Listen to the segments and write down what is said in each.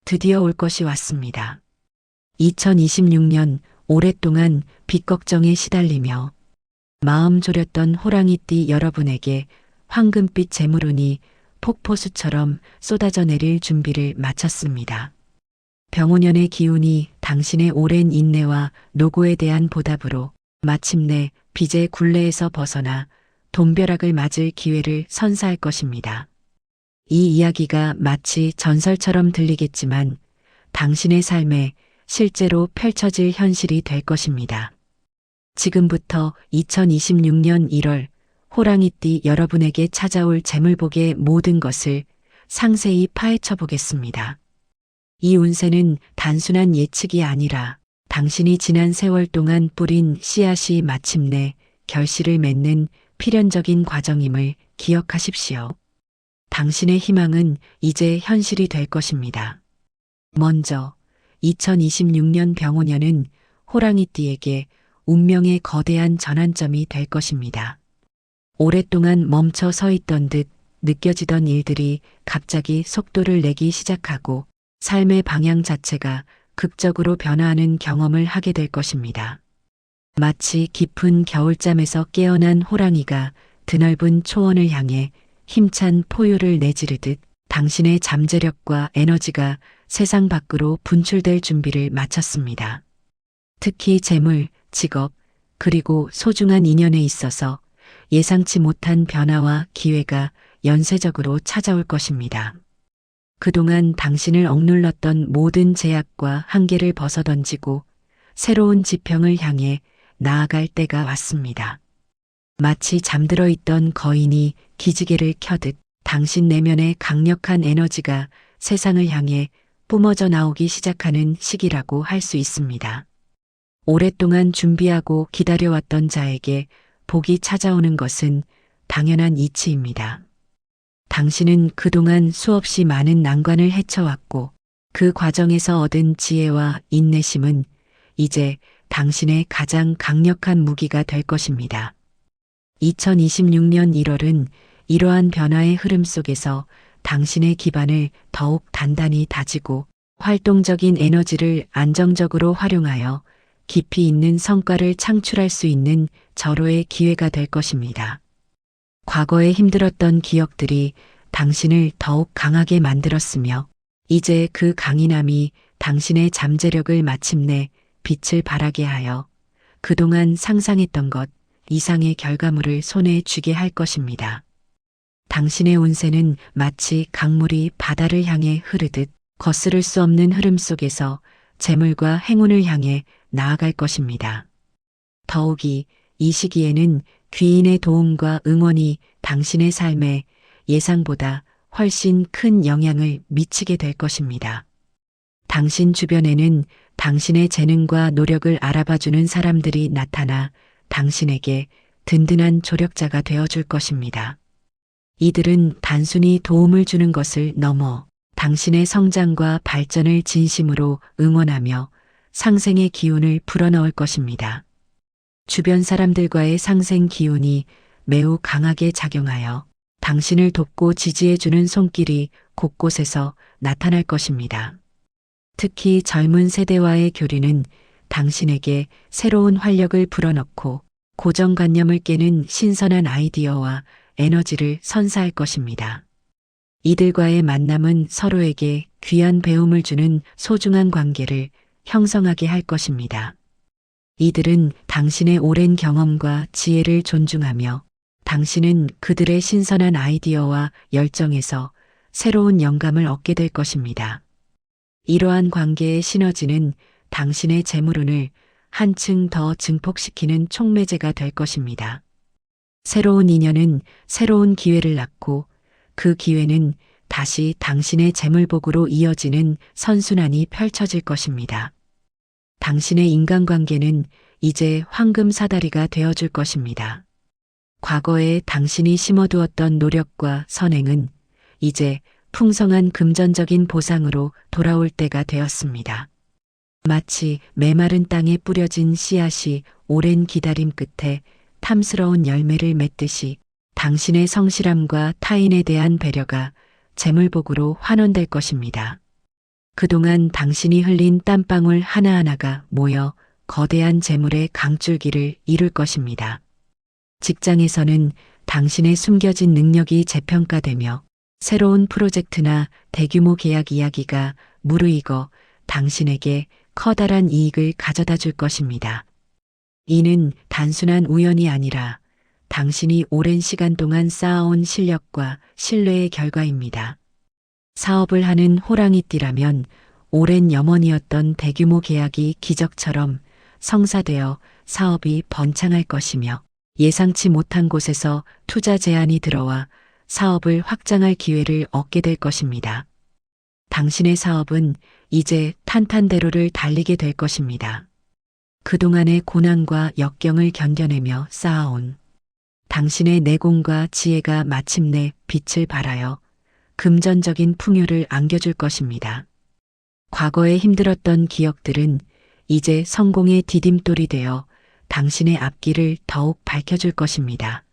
드디어 올 것이 왔습니다. 2026년 오랫동안 빚 걱정에 시달리며 마음 졸였던 호랑이띠 여러분에게 황금빛 재물운이 폭포수처럼 쏟아져 내릴 준비를 마쳤습니다. 병오년의 기운이 당신의 오랜 인내와 노고에 대한 보답으로 마침내 빚의 굴레에서 벗어나 돈벼락을 맞을 기회를 선사할 것입니다. 이 이야기가 마치 전설처럼 들리겠지만 당신의 삶에 실제로 펼쳐질 현실이 될 것입니다. 지금부터 2026년 1월 호랑이띠 여러분에게 찾아올 재물복의 모든 것을 상세히 파헤쳐 보겠습니다. 이 운세는 단순한 예측이 아니라 당신이 지난 세월 동안 뿌린 씨앗이 마침내 결실을 맺는 필연적인 과정임을 기억하십시오. 당신의 희망은 이제 현실이 될 것입니다. 먼저 2026년 병오년은 호랑이띠에게 운명의 거대한 전환점이 될 것입니다. 오랫동안 멈춰 서 있던 듯 느껴지던 일들이 갑자기 속도를 내기 시작하고 삶의 방향 자체가 극적으로 변화하는 경험을 하게 될 것입니다. 마치 깊은 겨울잠에서 깨어난 호랑이가 드넓은 초원을 향해 힘찬 포효를 내지르듯 당신의 잠재력과 에너지가 세상 밖으로 분출될 준비를 마쳤습니다. 특히 재물, 직업, 그리고 소중한 인연에 있어서 예상치 못한 변화와 기회가 연쇄적으로 찾아올 것입니다. 그동안 당신을 억눌렀던 모든 제약과 한계를 벗어던지고 새로운 지평을 향해 나아갈 때가 왔습니다. 마치 잠들어 있던 거인이 기지개를 켜듯 당신 내면의 강력한 에너지가 세상을 향해 뿜어져 나오기 시작하는 시기라고 할 수 있습니다. 오랫동안 준비하고 기다려왔던 자에게 복이 찾아오는 것은 당연한 이치입니다. 당신은 그동안 수없이 많은 난관을 헤쳐왔고 그 과정에서 얻은 지혜와 인내심은 이제 당신의 가장 강력한 무기가 될 것입니다. 2026년 1월은 이러한 변화의 흐름 속에서 당신의 기반을 더욱 단단히 다지고 활동적인 에너지를 안정적으로 활용하여 깊이 있는 성과를 창출할 수 있는 절호의 기회가 될 것입니다. 과거에 힘들었던 기억들이 당신을 더욱 강하게 만들었으며 이제 그 강인함이 당신의 잠재력을 마침내 빛을 발하게 하여 그동안 상상했던 것 이상의 결과물을 손에 쥐게 할 것입니다. 당신의 운세는 마치 강물이 바다를 향해 흐르듯 거스를 수 없는 흐름 속에서 재물과 행운을 향해 나아갈 것입니다. 더욱이 이 시기에는 귀인의 도움과 응원이 당신의 삶에 예상보다 훨씬 큰 영향을 미치게 될 것입니다. 당신 주변에는 당신의 재능과 노력을 알아봐주는 사람들이 나타나 당신에게 든든한 조력자가 되어줄 것입니다. 이들은 단순히 도움을 주는 것을 넘어 당신의 성장과 발전을 진심으로 응원하며 상생의 기운을 불어넣을 것입니다. 주변 사람들과의 상생 기운이 매우 강하게 작용하여 당신을 돕고 지지해주는 손길이 곳곳에서 나타날 것입니다. 특히 젊은 세대와의 교류는 당신에게 새로운 활력을 불어넣고 고정관념을 깨는 신선한 아이디어와 에너지를 선사할 것입니다. 이들과의 만남은 서로에게 귀한 배움을 주는 소중한 관계를 형성하게 할 것입니다. 이들은 당신의 오랜 경험과 지혜를 존중하며 당신은 그들의 신선한 아이디어와 열정에서 새로운 영감을 얻게 될 것입니다. 이러한 관계의 시너지는 당신의 재물운을 한층 더 증폭시키는 촉매제가 될 것입니다. 새로운 인연은 새로운 기회를 낳고 그 기회는 다시 당신의 재물복으로 이어지는 선순환이 펼쳐질 것입니다. 당신의 인간관계는 이제 황금 사다리가 되어줄 것입니다. 과거에 당신이 심어두었던 노력과 선행은 이제 풍성한 금전적인 보상으로 돌아올 때가 되었습니다. 마치 메마른 땅에 뿌려진 씨앗이 오랜 기다림 끝에 탐스러운 열매를 맺듯이 당신의 성실함과 타인에 대한 배려가 재물복으로 환원될 것입니다. 그동안 당신이 흘린 땀방울 하나하나가 모여 거대한 재물의 강줄기를 이룰 것입니다. 직장에서는 당신의 숨겨진 능력이 재평가되며 새로운 프로젝트나 대규모 계약 이야기가 무르익어 당신에게 커다란 이익을 가져다 줄 것입니다. 이는 단순한 우연이 아니라 당신이 오랜 시간 동안 쌓아온 실력과 신뢰의 결과입니다. 사업을 하는 호랑이띠라면 오랜 염원이었던 대규모 계약이 기적처럼 성사되어 사업이 번창할 것이며 예상치 못한 곳에서 투자 제안이 들어와 사업을 확장할 기회를 얻게 될 것입니다. 당신의 사업은 이제 탄탄대로를 달리게 될 것입니다. 그동안의 고난과 역경을 견뎌내며 쌓아온 당신의 내공과 지혜가 마침내 빛을 발하여 금전적인 풍요를 안겨줄 것입니다. 과거에 힘들었던 기억들은 이제 성공의 디딤돌이 되어 당신의 앞길을 더욱 밝혀줄 것입니다.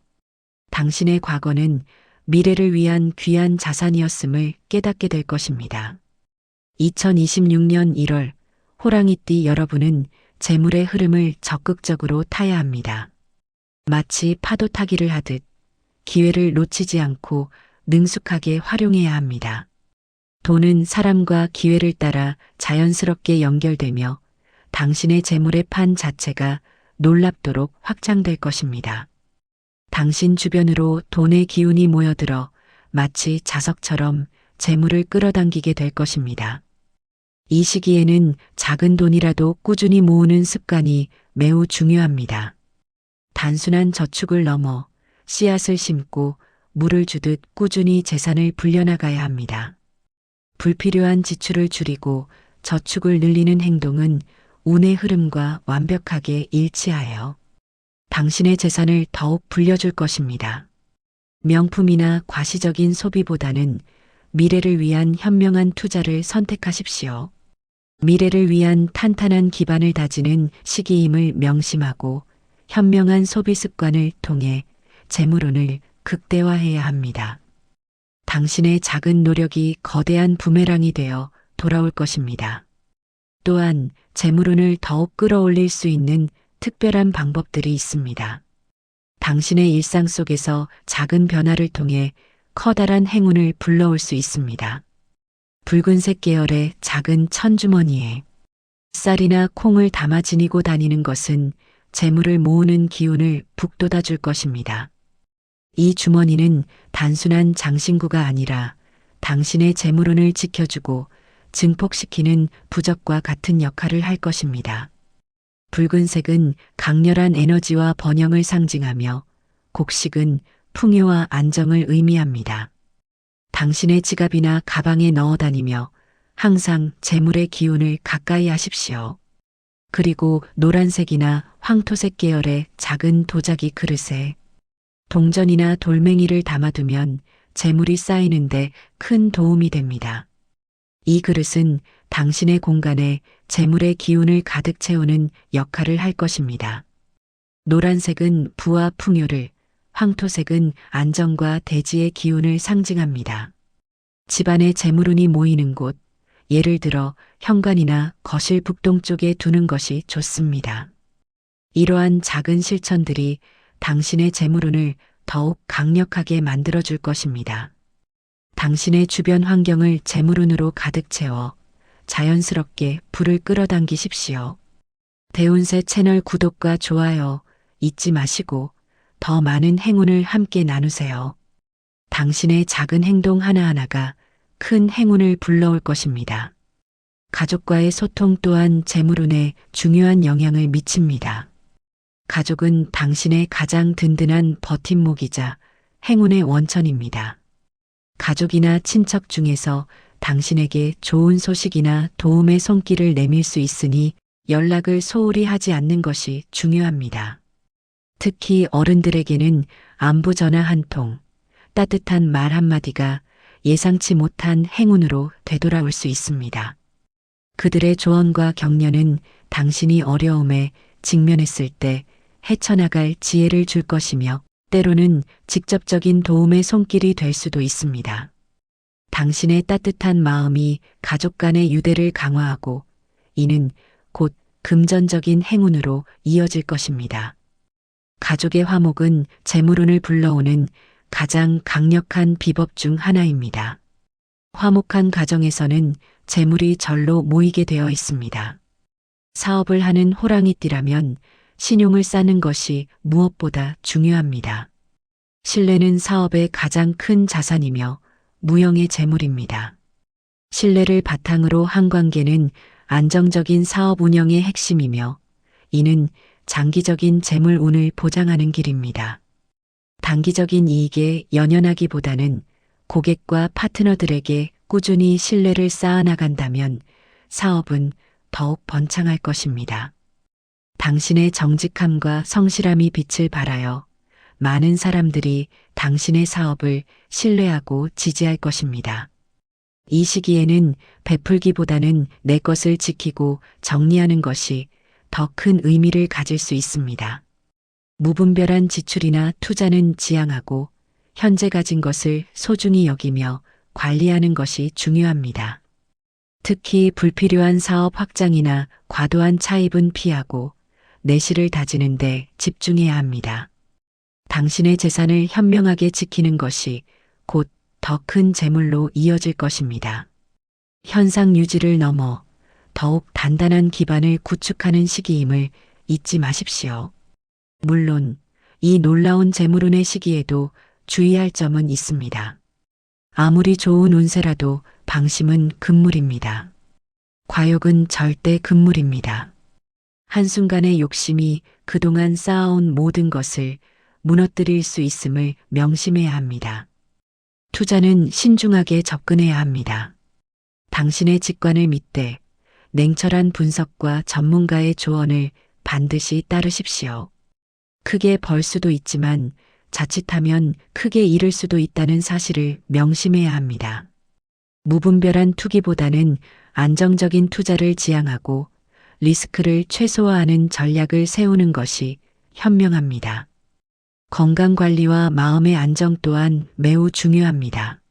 당신의 과거는 미래를 위한 귀한 자산이었음을 깨닫게 될 것입니다. 2026년 1월 호랑이띠 여러분은 재물의 흐름을 적극적으로 타야 합니다. 마치 파도 타기를 하듯 기회를 놓치지 않고 능숙하게 활용해야 합니다. 돈은 사람과 기회를 따라 자연스럽게 연결되며 당신의 재물의 판 자체가 놀랍도록 확장될 것입니다. 당신 주변으로 돈의 기운이 모여들어 마치 자석처럼 재물을 끌어당기게 될 것입니다. 이 시기에는 작은 돈이라도 꾸준히 모으는 습관이 매우 중요합니다. 단순한 저축을 넘어 씨앗을 심고 물을 주듯 꾸준히 재산을 불려나가야 합니다. 불필요한 지출을 줄이고 저축을 늘리는 행동은 운의 흐름과 완벽하게 일치하여 당신의 재산을 더욱 불려줄 것입니다. 명품이나 과시적인 소비보다는 미래를 위한 현명한 투자를 선택하십시오. 미래를 위한 탄탄한 기반을 다지는 시기임을 명심하고 현명한 소비 습관을 통해 재물운을 극대화해야 합니다. 당신의 작은 노력이 거대한 부메랑이 되어 돌아올 것입니다. 또한 재물운을 더욱 끌어올릴 수 있는 특별한 방법들이 있습니다. 당신의 일상 속에서 작은 변화를 통해 커다란 행운을 불러올 수 있습니다. 붉은색 계열의 작은 천주머니에 쌀이나 콩을 담아 지니고 다니는 것은 재물을 모으는 기운을 북돋아 줄 것입니다. 이 주머니는 단순한 장신구가 아니라 당신의 재물운을 지켜주고 증폭시키는 부적과 같은 역할을 할 것입니다. 붉은색은 강렬한 에너지와 번영을 상징하며 곡식은 풍요와 안정을 의미합니다. 당신의 지갑이나 가방에 넣어 다니며 항상 재물의 기운을 가까이 하십시오. 그리고 노란색이나 황토색 계열의 작은 도자기 그릇에 동전이나 돌멩이를 담아두면 재물이 쌓이는데 큰 도움이 됩니다. 이 그릇은 당신의 공간에 재물의 기운을 가득 채우는 역할을 할 것입니다. 노란색은 부와 풍요를, 황토색은 안정과 대지의 기운을 상징합니다. 집안에 재물운이 모이는 곳, 예를 들어 현관이나 거실 북동쪽에 두는 것이 좋습니다. 이러한 작은 실천들이 당신의 재물운을 더욱 강력하게 만들어줄 것입니다. 당신의 주변 환경을 재물운으로 가득 채워 자연스럽게 불을 끌어당기십시오. 대운세 채널 구독과 좋아요 잊지 마시고 더 많은 행운을 함께 나누세요. 당신의 작은 행동 하나하나가 큰 행운을 불러올 것입니다. 가족과의 소통 또한 재물운에 중요한 영향을 미칩니다. 가족은 당신의 가장 든든한 버팀목이자 행운의 원천입니다. 가족이나 친척 중에서 당신에게 좋은 소식이나 도움의 손길을 내밀 수 있으니 연락을 소홀히 하지 않는 것이 중요합니다. 특히 어른들에게는 안부 전화 한 통, 따뜻한 말 한마디가 예상치 못한 행운으로 되돌아올 수 있습니다. 그들의 조언과 격려는 당신이 어려움에 직면했을 때 헤쳐나갈 지혜를 줄 것이며 때로는 직접적인 도움의 손길이 될 수도 있습니다. 당신의 따뜻한 마음이 가족 간의 유대를 강화하고 이는 곧 금전적인 행운으로 이어질 것입니다. 가족의 화목은 재물운을 불러오는 가장 강력한 비법 중 하나입니다. 화목한 가정에서는 재물이 절로 모이게 되어 있습니다. 사업을 하는 호랑이띠라면 신용을 쌓는 것이 무엇보다 중요합니다. 신뢰는 사업의 가장 큰 자산이며 무형의 재물입니다. 신뢰를 바탕으로 한 관계는 안정적인 사업 운영의 핵심이며 이는 장기적인 재물 운을 보장하는 길입니다. 단기적인 이익에 연연하기보다는 고객과 파트너들에게 꾸준히 신뢰를 쌓아나간다면 사업은 더욱 번창할 것입니다. 당신의 정직함과 성실함이 빛을 발하여 많은 사람들이 당신의 사업을 신뢰하고 지지할 것입니다. 이 시기에는 베풀기보다는 내 것을 지키고 정리하는 것이 더 큰 의미를 가질 수 있습니다. 무분별한 지출이나 투자는 지양하고 현재 가진 것을 소중히 여기며 관리하는 것이 중요합니다. 특히 불필요한 사업 확장이나 과도한 차입은 피하고 내실을 다지는 데 집중해야 합니다. 당신의 재산을 현명하게 지키는 것이 곧 더 큰 재물로 이어질 것입니다. 현상 유지를 넘어 더욱 단단한 기반을 구축하는 시기임을 잊지 마십시오. 물론 이 놀라운 재물운의 시기에도 주의할 점은 있습니다. 아무리 좋은 운세라도 방심은 금물입니다. 과욕은 절대 금물입니다. 한순간의 욕심이 그동안 쌓아온 모든 것을 무너뜨릴 수 있음을 명심해야 합니다. 투자는 신중하게 접근해야 합니다. 당신의 직관을 믿되 냉철한 분석과 전문가의 조언을 반드시 따르십시오. 크게 벌 수도 있지만 자칫하면 크게 잃을 수도 있다는 사실을 명심해야 합니다. 무분별한 투기보다는 안정적인 투자를 지향하고 리스크를 최소화하는 전략을 세우는 것이 현명합니다. 건강관리와 마음의 안정 또한 매우 중요합니다.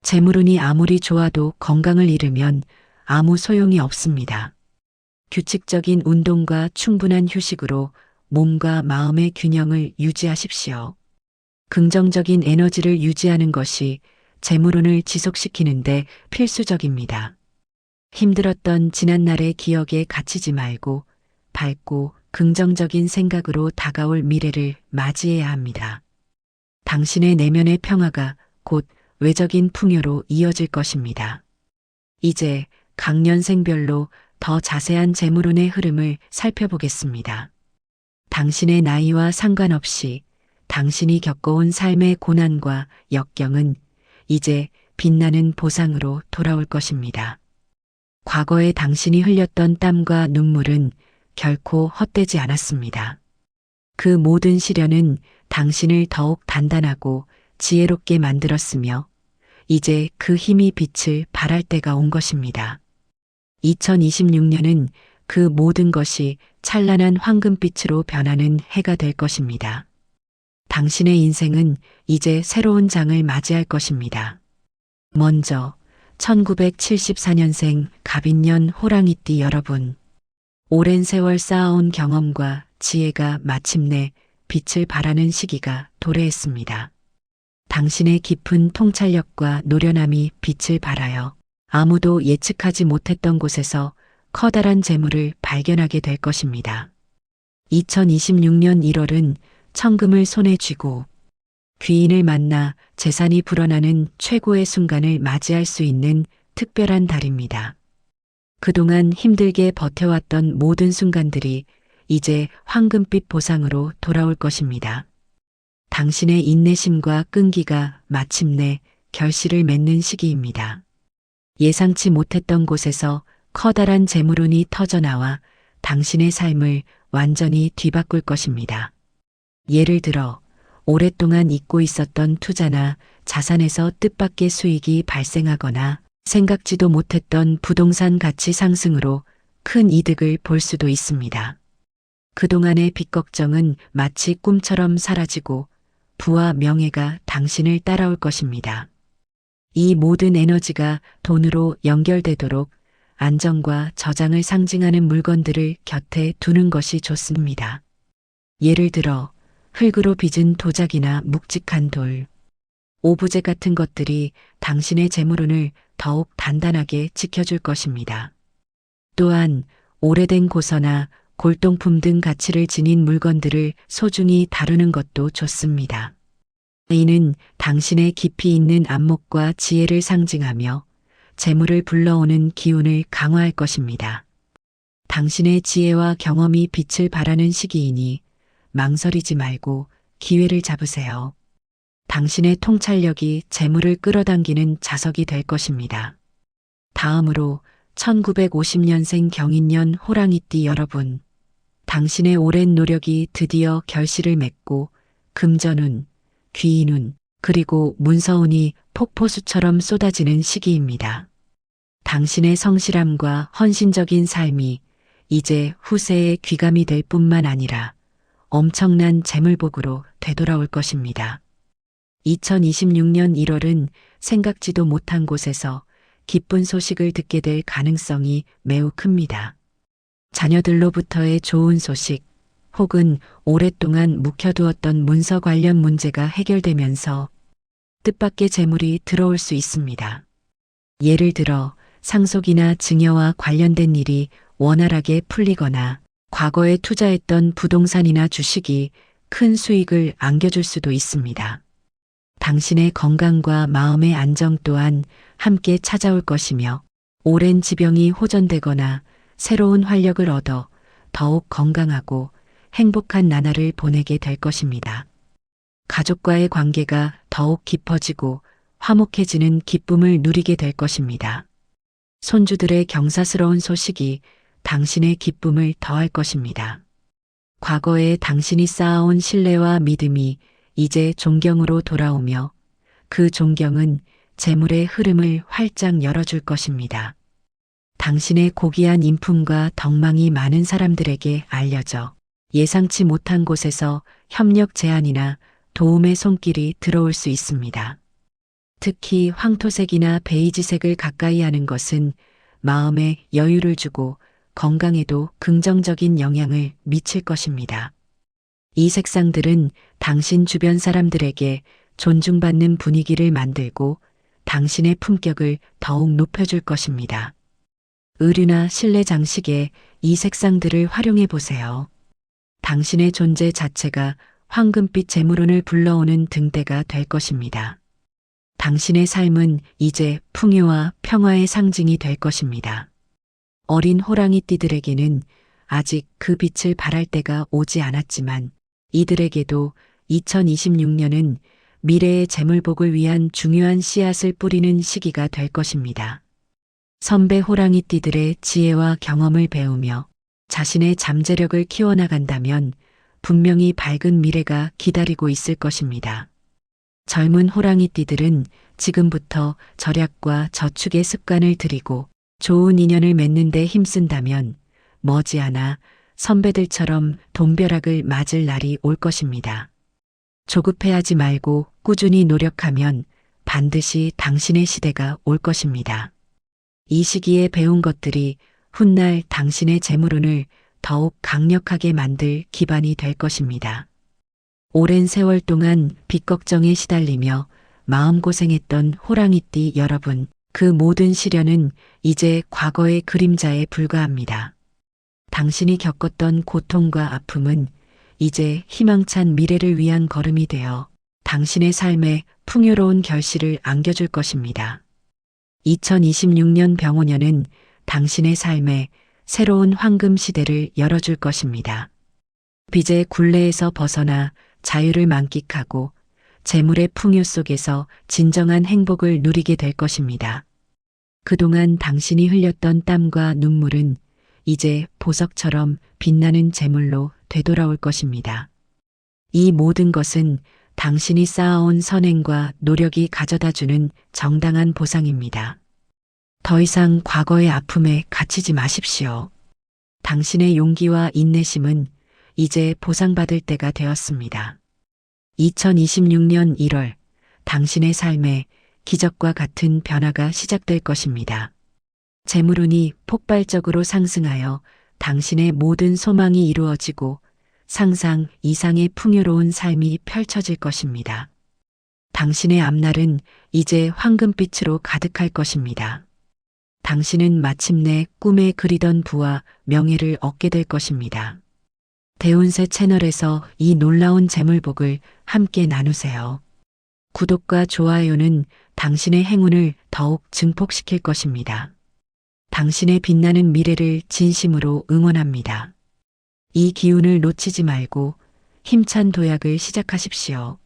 재물운이 아무리 좋아도 건강을 잃으면 아무 소용이 없습니다. 규칙적인 운동과 충분한 휴식으로 몸과 마음의 균형을 유지하십시오. 긍정적인 에너지를 유지하는 것이 재물운을 지속시키는데 필수적입니다. 힘들었던 지난날의 기억에 갇히지 말고 밝고 긍정적인 생각으로 다가올 미래를 맞이해야 합니다. 당신의 내면의 평화가 곧 외적인 풍요로 이어질 것입니다. 이제 각년생별로 더 자세한 재물운의 흐름을 살펴보겠습니다. 당신의 나이와 상관없이 당신이 겪어온 삶의 고난과 역경은 이제 빛나는 보상으로 돌아올 것입니다. 과거에 당신이 흘렸던 땀과 눈물은 결코 헛되지 않았습니다. 그 모든 시련은 당신을 더욱 단단하고 지혜롭게 만들었으며 이제 그 힘이 빛을 발할 때가 온 것입니다. 2026년은 그 모든 것이 찬란한 황금빛으로 변하는 해가 될 것입니다. 당신의 인생은 이제 새로운 장을 맞이할 것입니다. 먼저 1974년생 갑인년 호랑이띠 여러분. 오랜 세월 쌓아온 경험과 지혜가 마침내 빛을 발하는 시기가 도래했습니다. 당신의 깊은 통찰력과 노련함이 빛을 발하여 아무도 예측하지 못했던 곳에서 커다란 재물을 발견하게 될 것입니다. 2026년 1월은 천금을 손에 쥐고 귀인을 만나 재산이 불어나는 최고의 순간을 맞이할 수 있는 특별한 달입니다. 그동안 힘들게 버텨왔던 모든 순간들이 이제 황금빛 보상으로 돌아올 것입니다. 당신의 인내심과 끈기가 마침내 결실을 맺는 시기입니다. 예상치 못했던 곳에서 커다란 재물운이 터져나와 당신의 삶을 완전히 뒤바꿀 것입니다. 예를 들어 오랫동안 잊고 있었던 투자나 자산에서 뜻밖의 수익이 발생하거나 생각지도 못했던 부동산 가치 상승으로 큰 이득을 볼 수도 있습니다. 그동안의 빚 걱정은 마치 꿈처럼 사라지고 부와 명예가 당신을 따라올 것입니다. 이 모든 에너지가 돈으로 연결되도록 안정과 저장을 상징하는 물건들을 곁에 두는 것이 좋습니다. 예를 들어 흙으로 빚은 도자기나 묵직한 돌, 오브제 같은 것들이 당신의 재물운을 더욱 단단하게 지켜줄 것입니다. 또한 오래된 고서나 골동품 등 가치를 지닌 물건들을 소중히 다루는 것도 좋습니다. 이는 당신의 깊이 있는 안목과 지혜를 상징하며 재물을 불러오는 기운을 강화할 것입니다. 당신의 지혜와 경험이 빛을 발하는 시기이니 망설이지 말고 기회를 잡으세요. 당신의 통찰력이 재물을 끌어당기는 자석이 될 것입니다. 다음으로 1950년생 경인년 호랑이띠 여러분, 당신의 오랜 노력이 드디어 결실을 맺고 금전운, 귀인운, 그리고 문서운이 폭포수처럼 쏟아지는 시기입니다. 당신의 성실함과 헌신적인 삶이 이제 후세의 귀감이 될 뿐만 아니라 엄청난 재물복으로 되돌아올 것입니다. 2026년 1월은 생각지도 못한 곳에서 기쁜 소식을 듣게 될 가능성이 매우 큽니다. 자녀들로부터의 좋은 소식, 혹은 오랫동안 묵혀두었던 문서 관련 문제가 해결되면서 뜻밖의 재물이 들어올 수 있습니다. 예를 들어 상속이나 증여와 관련된 일이 원활하게 풀리거나 과거에 투자했던 부동산이나 주식이 큰 수익을 안겨줄 수도 있습니다. 당신의 건강과 마음의 안정 또한 함께 찾아올 것이며 오랜 지병이 호전되거나 새로운 활력을 얻어 더욱 건강하고 행복한 나날을 보내게 될 것입니다. 가족과의 관계가 더욱 깊어지고 화목해지는 기쁨을 누리게 될 것입니다. 손주들의 경사스러운 소식이 당신의 기쁨을 더할 것입니다. 과거에 당신이 쌓아온 신뢰와 믿음이 이제 존경으로 돌아오며 그 존경은 재물의 흐름을 활짝 열어줄 것입니다. 당신의 고귀한 인품과 덕망이 많은 사람들에게 알려져 예상치 못한 곳에서 협력 제안이나 도움의 손길이 들어올 수 있습니다. 특히 황토색이나 베이지색을 가까이 하는 것은 마음에 여유를 주고 건강에도 긍정적인 영향을 미칠 것입니다. 이 색상들은 당신 주변 사람들에게 존중받는 분위기를 만들고 당신의 품격을 더욱 높여줄 것입니다. 의류나 실내 장식에 이 색상들을 활용해 보세요. 당신의 존재 자체가 황금빛 재물운을 불러오는 등대가 될 것입니다. 당신의 삶은 이제 풍요와 평화의 상징이 될 것입니다. 어린 호랑이띠들에게는 아직 그 빛을 발할 때가 오지 않았지만 이들에게도 2026년은 미래의 재물복을 위한 중요한 씨앗을 뿌리는 시기가 될 것입니다. 선배 호랑이띠들의 지혜와 경험을 배우며 자신의 잠재력을 키워나간다면 분명히 밝은 미래가 기다리고 있을 것입니다. 젊은 호랑이띠들은 지금부터 절약과 저축의 습관을 들이고 좋은 인연을 맺는 데 힘쓴다면 머지않아 선배들처럼 돈벼락을 맞을 날이 올 것입니다. 조급해하지 말고 꾸준히 노력하면 반드시 당신의 시대가 올 것입니다. 이 시기에 배운 것들이 훗날 당신의 재물운을 더욱 강력하게 만들 기반이 될 것입니다. 오랜 세월 동안 빚 걱정에 시달리며 마음고생했던 호랑이띠 여러분, 그 모든 시련은 이제 과거의 그림자에 불과합니다. 당신이 겪었던 고통과 아픔은 이제 희망찬 미래를 위한 걸음이 되어 당신의 삶에 풍요로운 결실을 안겨줄 것입니다. 2026년 병오년은 당신의 삶에 새로운 황금 시대를 열어줄 것입니다. 빚의 굴레에서 벗어나 자유를 만끽하고 재물의 풍요 속에서 진정한 행복을 누리게 될 것입니다. 그동안 당신이 흘렸던 땀과 눈물은 이제 보석처럼 빛나는 재물로 되돌아올 것입니다. 이 모든 것은 당신이 쌓아온 선행과 노력이 가져다주는 정당한 보상입니다. 더 이상 과거의 아픔에 갇히지 마십시오. 당신의 용기와 인내심은 이제 보상받을 때가 되었습니다. 2026년 1월 당신의 삶에 기적과 같은 변화가 시작될 것입니다. 재물운이 폭발적으로 상승하여 당신의 모든 소망이 이루어지고 상상 이상의 풍요로운 삶이 펼쳐질 것입니다. 당신의 앞날은 이제 황금빛으로 가득할 것입니다. 당신은 마침내 꿈에 그리던 부와 명예를 얻게 될 것입니다. 대운세 채널에서 이 놀라운 재물복을 함께 나누세요. 구독과 좋아요는 당신의 행운을 더욱 증폭시킬 것입니다. 당신의 빛나는 미래를 진심으로 응원합니다. 이 기운을 놓치지 말고 힘찬 도약을 시작하십시오.